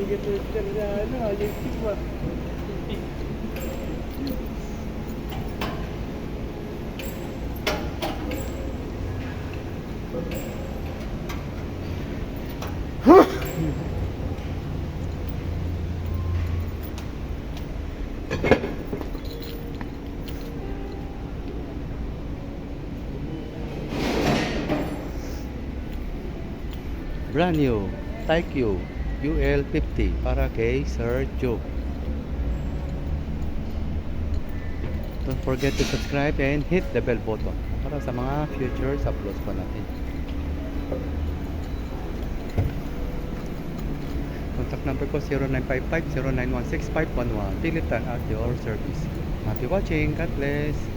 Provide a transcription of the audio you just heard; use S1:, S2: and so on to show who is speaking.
S1: Nag-tester na ano, YouTube ah.
S2: Brand new Taikyu UL50 para kay Sir Joe. Don't forget to subscribe and hit the bell button para sa mga future uploads pa natin. Contact number ko 0955-0916-511. Philip at your service. Happy watching. God bless.